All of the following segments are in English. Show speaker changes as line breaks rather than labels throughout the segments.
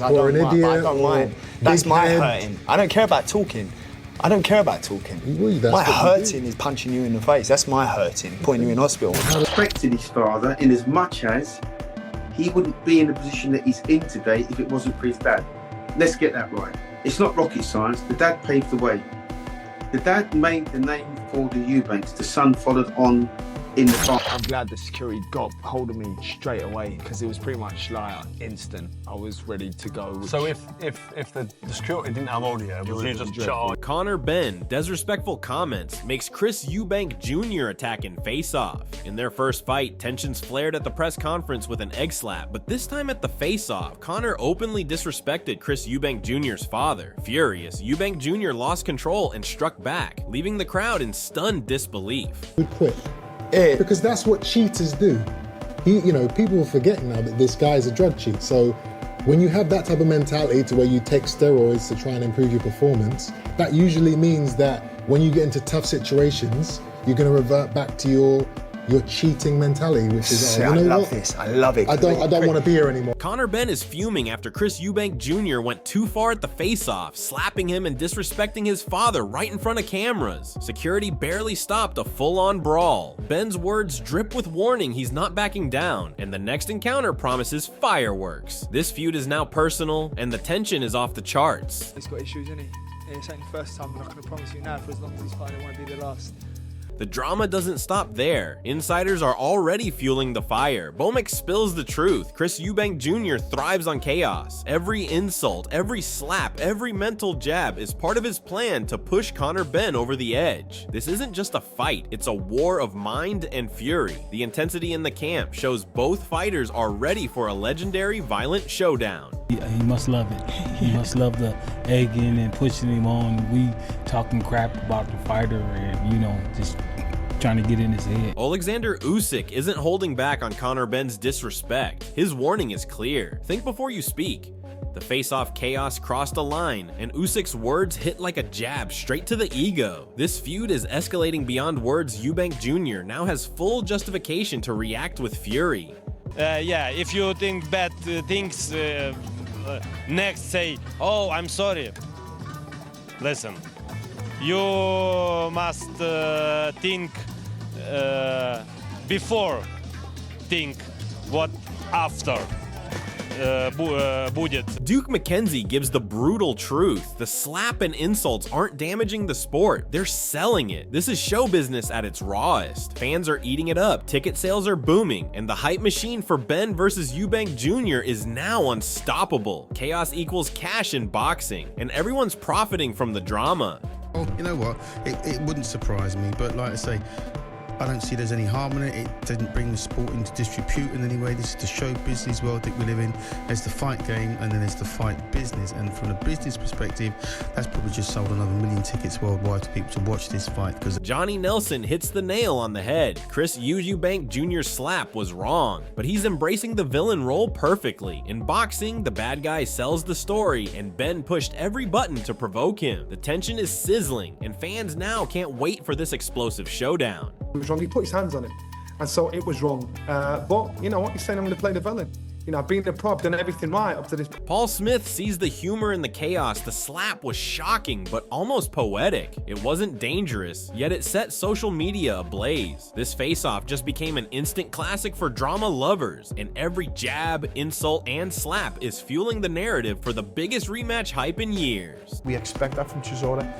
or an idiot.
I don't mind. That's my hurting. I don't care about talking. My hurting is punching you in the face. That's my hurting, putting you in hospital.
I respected his father in as much as he wouldn't be in the position that he's in today if it wasn't for his dad. Let's get that right. It's not rocket science. The dad paved the way. The dad made the name for the Eubanks. The son followed on in the farm.
I'm glad the security got hold of me straight away because it was pretty much like instant. I was ready to go.
So if the security didn't have hold of you, would you just charge?
Conor Benn, disrespectful comments, makes Chris Eubank Jr. attack in FaceOff. In their first fight, tensions flared at the press conference with an egg slap, but this time at the FaceOff, Conor openly disrespected Chris Eubank Jr.'s father. Furious, Eubank Jr. lost control and struck back, leaving the crowd in stunned disbelief.
Would quit. Because that's what cheaters do. People are forgetting now that this guy's a drug cheat. So when you have that type of mentality to where you take steroids to try and improve your performance, that usually means that when you get into tough situations, you're going to revert back to your cheating mentality, which is,
I love this. I love it.
I don't want to be here anymore.
Conor Benn is fuming after Chris Eubank Jr. went too far at the face-off, slapping him and disrespecting his father right in front of cameras. Security barely stopped a full-on brawl. Benn's words drip with warning he's not backing down, and the next encounter promises fireworks. This feud is now personal, and the tension is off the charts.
He's got issues, isn't he? It's ain't the first time, but I can promise you now, for as long as he's fighting, it won't be the last.
The drama doesn't stop there. Insiders are already fueling the fire. Bomek spills the truth. Chris Eubank Jr. thrives on chaos. Every insult, every slap, every mental jab is part of his plan to push Conor Benn over the edge. This isn't just a fight, it's a war of mind and fury. The intensity in the camp shows both fighters are ready for a legendary violent showdown.
He must love it. He must love the egging and pushing him on. We talking crap about the fighter and, just trying to get in his head.
Alexander Usyk isn't holding back on Conor Benn's disrespect. His warning is clear. Think before you speak. The face-off chaos crossed a line, and Usyk's words hit like a jab straight to the ego. This feud is escalating beyond words. Eubank Jr. now has full justification to react with fury.
If you think bad things, next say, oh, I'm sorry. Listen, you must think before, think what after.
Duke McKenzie gives the brutal truth. The slap and insults aren't damaging the sport, they're selling it. This is show business at its rawest. Fans are eating it up, ticket sales are booming, and the hype machine for Benn versus Eubank Jr. is now unstoppable. Chaos equals cash in boxing, and everyone's profiting from the drama.
Oh, you know what? It wouldn't surprise me, but like I say, I don't see there's any harm in it. It doesn't bring the sport into disrepute in any way. This is the show business world that we live in. There's the fight game and then there's the fight business. And from a business perspective, that's probably just sold another 1 million tickets worldwide to people to watch this fight. Because
Johnny Nelson hits the nail on the head. Chris Eubank Jr.'s slap was wrong, but he's embracing the villain role perfectly. In boxing, the bad guy sells the story, and Benn pushed every button to provoke him. The tension is sizzling, and fans now can't wait for this explosive showdown.
It was wrong. He put his hands on it, and so it was wrong. But you know what? He's saying I'm going to play the villain. Being the prop, done everything right up to this.
Paul Smith sees the humor in the chaos. The slap was shocking, but almost poetic. It wasn't dangerous, yet it set social media ablaze. This face-off just became an instant classic for drama lovers, and every jab, insult, and slap is fueling the narrative for the biggest rematch hype in years.
We expect that from Chisora.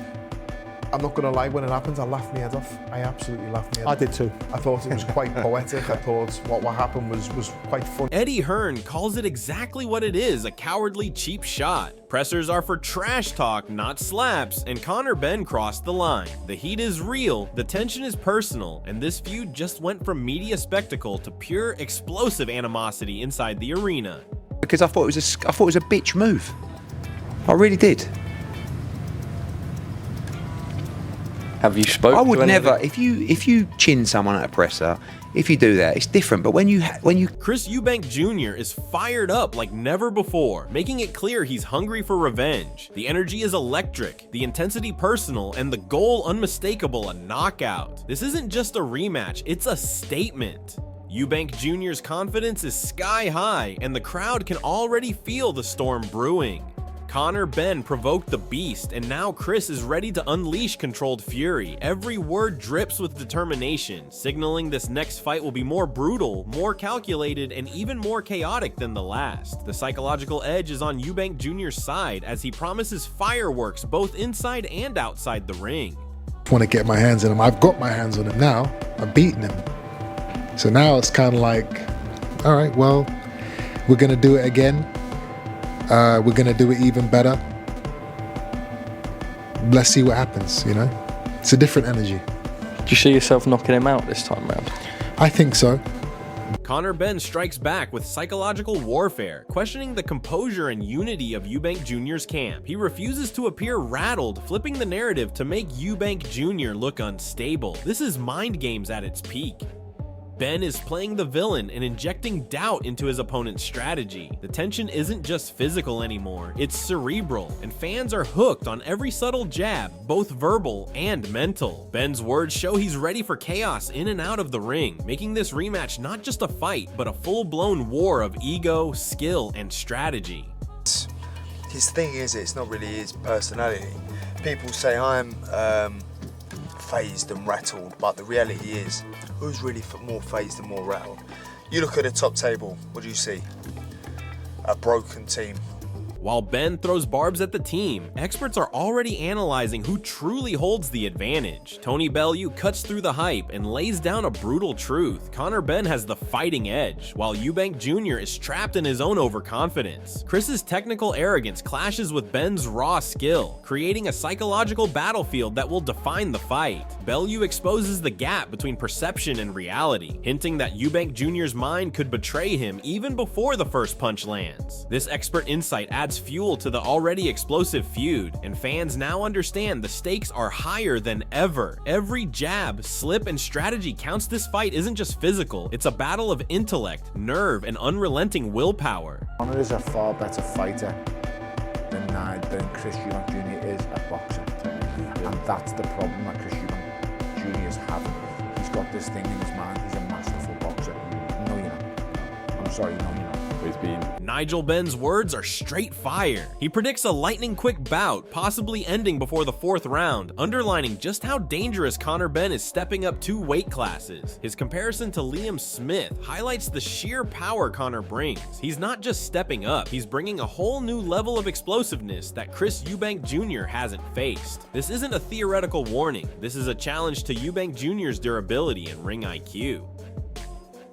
I'm not going to lie, when it happens, I laughed my head off. I absolutely laughed my head off.
I did too.
I thought it was quite poetic. I thought what happened was quite funny.
Eddie Hearn calls it exactly what it is, a cowardly cheap shot. Pressers are for trash talk, not slaps, and Conor Benn crossed the line. The heat is real, the tension is personal, and this feud just went from media spectacle to pure explosive animosity inside the arena.
Because I thought it was a bitch move. I really did. Have you spoken? I would never. If you chin someone at a presser, if you do that, it's different. But when you
Chris Eubank Jr. is fired up like never before, making it clear he's hungry for revenge. The energy is electric, the intensity personal, and the goal unmistakable, a knockout. This isn't just a rematch, it's a statement. Eubank Jr.'s confidence is sky high, and the crowd can already feel the storm brewing. Conor Benn provoked the beast, and now Chris is ready to unleash controlled fury. Every word drips with determination, signaling this next fight will be more brutal, more calculated, and even more chaotic than the last. The psychological edge is on Eubank Jr.'s side as he promises fireworks both inside and outside the ring.
I want to get my hands on him. I've got my hands on him now. I've beaten him. So now it's kind of like, all right, well, we're going to do it again. We're going to do it even better. Let's see what happens, you know? It's a different energy.
Do you see yourself knocking him out this time round?
I think so.
Conor Benn strikes back with psychological warfare, questioning the composure and unity of Eubank Jr.'s camp. He refuses to appear rattled, flipping the narrative to make Eubank Jr. look unstable. This is mind games at its peak. Benn is playing the villain and injecting doubt into his opponent's strategy. The tension isn't just physical anymore, it's cerebral, and fans are hooked on every subtle jab, both verbal and mental. Benn's words show he's ready for chaos in and out of the ring, making this rematch not just a fight, but a full-blown war of ego, skill, and strategy.
His thing is, it's not really his personality. People say I'm phased and rattled, but the reality is, who's really more phased and more rattled? You look at the top table, what do you see? A broken team.
While Benn throws barbs at the team, experts are already analyzing who truly holds the advantage. Tony Bellew cuts through the hype and lays down a brutal truth. Conor Benn has the fighting edge, while Eubank Jr. is trapped in his own overconfidence. Chris's technical arrogance clashes with Benn's raw skill, creating a psychological battlefield that will define the fight. Bellew exposes the gap between perception and reality, hinting that Eubank Jr.'s mind could betray him even before the first punch lands. This expert insight adds fuel to the already explosive feud, and fans now understand the stakes are higher than ever. Every jab, slip, and strategy counts. This fight isn't just physical, it's a battle of intellect, nerve, and unrelenting willpower.
Conor is a far better fighter than Chris Eubank Jr. is a boxer. And that's the problem that Chris Eubank Jr. is having. He's got this thing in his mind, he's a masterful boxer. No, you're not. I'm sorry, no, you're not.
Nigel Benn's words are straight fire. He predicts a lightning-quick bout, possibly ending before the 4th round, underlining just how dangerous Conor Benn is stepping up 2 weight classes. His comparison to Liam Smith highlights the sheer power Conor brings. He's not just stepping up, he's bringing a whole new level of explosiveness that Chris Eubank Jr. hasn't faced. This isn't a theoretical warning, this is a challenge to Eubank Jr.'s durability and ring IQ.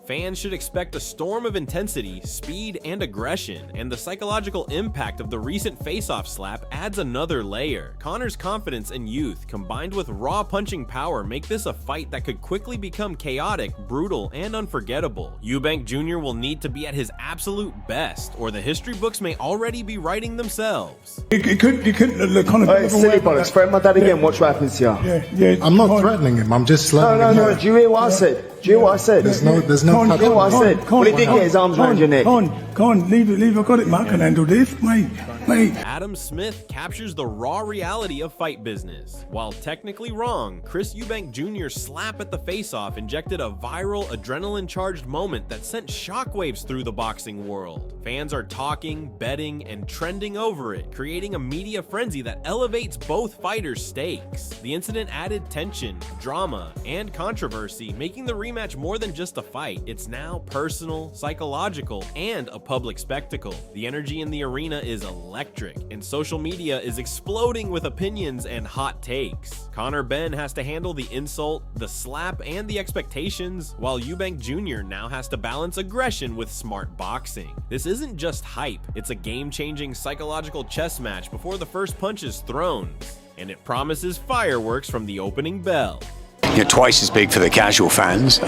Fans should expect a storm of intensity, speed, and aggression, and the psychological impact of the recent face-off slap adds another layer. Conor's confidence and youth, combined with raw punching power, make this a fight that could quickly become chaotic, brutal, and unforgettable. Eubank Jr. will need to be at his absolute best, or the history books may already be writing themselves.
You couldn't look on
Hey, silly bollocks, threaten my dad again, watch what happens here.
Yeah,
I'm not threatening him, I'm just slapping him.
No, do you hear what I said? Do you hear what I said?
There's no
Do you hear what I said? Well, he did get his arms around your neck.
Go on, leave it, I got it, Mark, I can handle this, mate.
Adam Smith captures the raw reality of fight business. While technically wrong, Chris Eubank Jr.'s slap at the face-off injected a viral, adrenaline-charged moment that sent shockwaves through the boxing world. Fans are talking, betting, and trending over it, creating a media frenzy that elevates both fighters' stakes. The incident added tension, drama, and controversy, making the rematch more than just a fight. It's now personal, psychological, and a public spectacle. The energy in the arena is electric, and social media is exploding with opinions and hot takes. Conor Benn has to handle the insult, the slap, and the expectations, while Eubank Jr. now has to balance aggression with smart boxing. This isn't just hype, it's a game-changing psychological chess match before the first punch is thrown, and it promises fireworks from the opening bell.
You know, twice as big for the casual fans.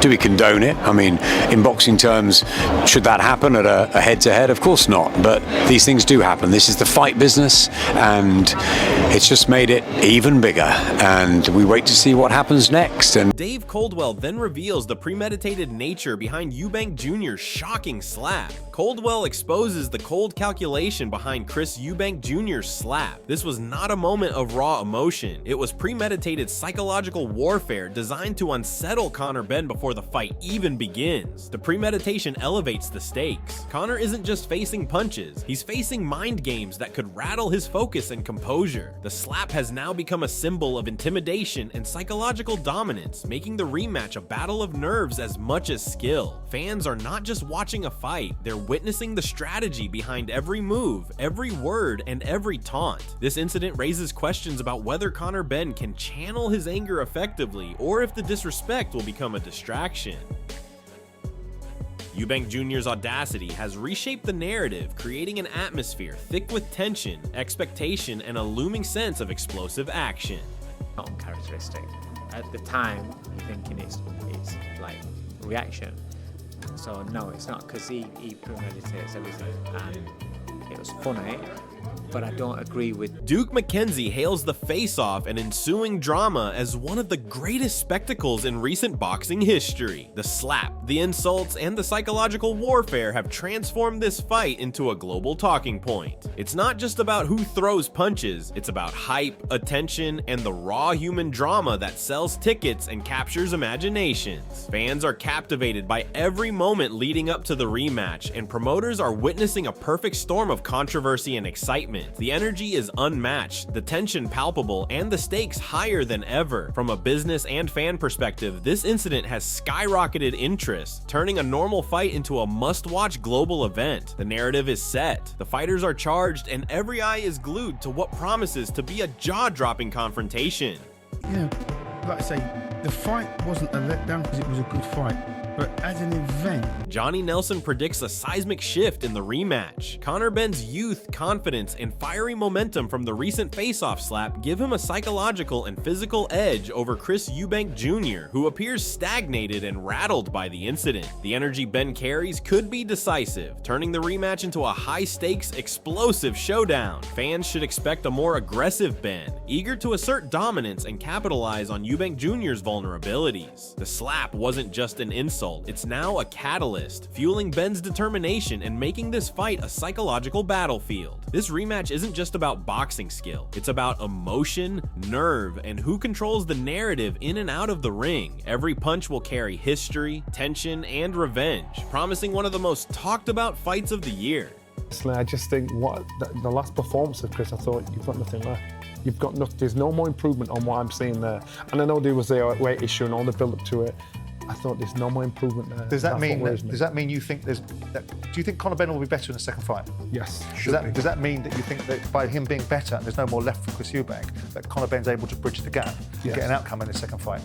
Do we condone it? I mean, in boxing terms, should that happen at a head-to-head? Of course not, but these things do happen. This is the fight business, and it's just made it even bigger, and we wait to see what happens next. And
Dave Coldwell then reveals the premeditated nature behind Eubank Jr.'s shocking slap. Coldwell exposes the cold calculation behind Chris Eubank Jr.'s slap. This was not a moment of raw emotion. It was premeditated psychological warfare designed to unsettle Conor Benn before the fight even begins. The premeditation elevates the stakes. Conor isn't just facing punches, he's facing mind games that could rattle his focus and composure. The slap has now become a symbol of intimidation and psychological dominance, making the rematch a battle of nerves as much as skill. Fans are not just watching a fight, they're witnessing the strategy behind every move, every word, and every taunt. This incident raises questions about whether Conor Benn can channel his anger effectively, or if the disrespect will become a distraction. Eubank Jr.'s audacity has reshaped the narrative, creating an atmosphere thick with tension, expectation, and a looming sense of explosive action.
Not uncharacteristic. At the time, you're thinking it's like reaction. So no, it's not, because he premeditates everything, and it was funny, but I don't agree with.
Duke McKenzie hails the face-off and ensuing drama as one of the greatest spectacles in recent boxing history. The slap, the insults, and the psychological warfare have transformed this fight into a global talking point. It's not just about who throws punches, it's about hype, attention, and the raw human drama that sells tickets and captures imaginations. Fans are captivated by every moment leading up to the rematch, and promoters are witnessing a perfect storm of controversy and excitement. The energy is unmatched, the tension palpable, and the stakes higher than ever. From a business and fan perspective, this incident has skyrocketed interest, turning a normal fight into a must-watch global event. The narrative is set, the fighters are charged, and every eye is glued to what promises to be a jaw-dropping confrontation.
Yeah, like I say, the fight wasn't a letdown because it was a good fight. But as an event,
Johnny Nelson predicts a seismic shift in the rematch. Conor Benn's youth, confidence, and fiery momentum from the recent face-off slap give him a psychological and physical edge over Chris Eubank Jr., who appears stagnated and rattled by the incident. The energy Benn carries could be decisive, turning the rematch into a high-stakes, explosive showdown. Fans should expect a more aggressive Benn, eager to assert dominance and capitalize on Eubank Jr.'s vulnerabilities. The slap wasn't just an insult. It's now a catalyst, fueling Benn's determination and making this fight a psychological battlefield. This rematch isn't just about boxing skill, it's about emotion, nerve, and who controls the narrative in and out of the ring. Every punch will carry history, tension, and revenge, promising one of the most talked about fights of the year.
I just think the last performance of Chris, I thought you've got nothing left. You've got nothing. There's no more improvement on what I'm seeing there. And I know there was a weight issue and all the build up to it. I thought there's no more improvement there.
Does that mean you think do you think Conor Benn will be better in the second fight?
Yes.
Does that mean that you think that by him being better and there's no more left for Chris Eubank, that Conor Benn's able to bridge the gap and get an outcome in the second fight?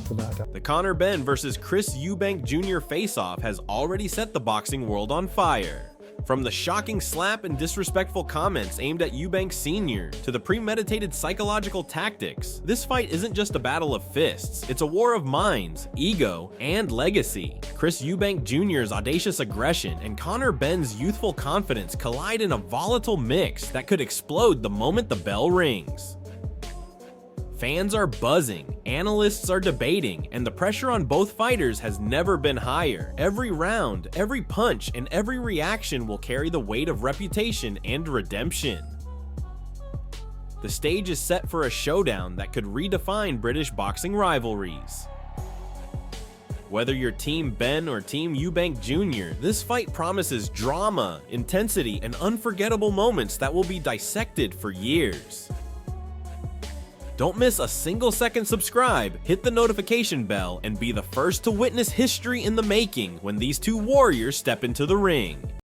The Conor Benn versus Chris Eubank Jr. face-off has already set the boxing world on fire. From the shocking slap and disrespectful comments aimed at Eubank Sr. to the premeditated psychological tactics, this fight isn't just a battle of fists, it's a war of minds, ego, and legacy. Chris Eubank Jr.'s audacious aggression and Conor Benn's youthful confidence collide in a volatile mix that could explode the moment the bell rings. Fans are buzzing, analysts are debating, and the pressure on both fighters has never been higher. Every round, every punch, and every reaction will carry the weight of reputation and redemption. The stage is set for a showdown that could redefine British boxing rivalries. Whether you're Team Benn or Team Eubank Jr., this fight promises drama, intensity, and unforgettable moments that will be dissected for years. Don't miss a single second. Subscribe, hit the notification bell, and be the first to witness history in the making when these two warriors step into the ring.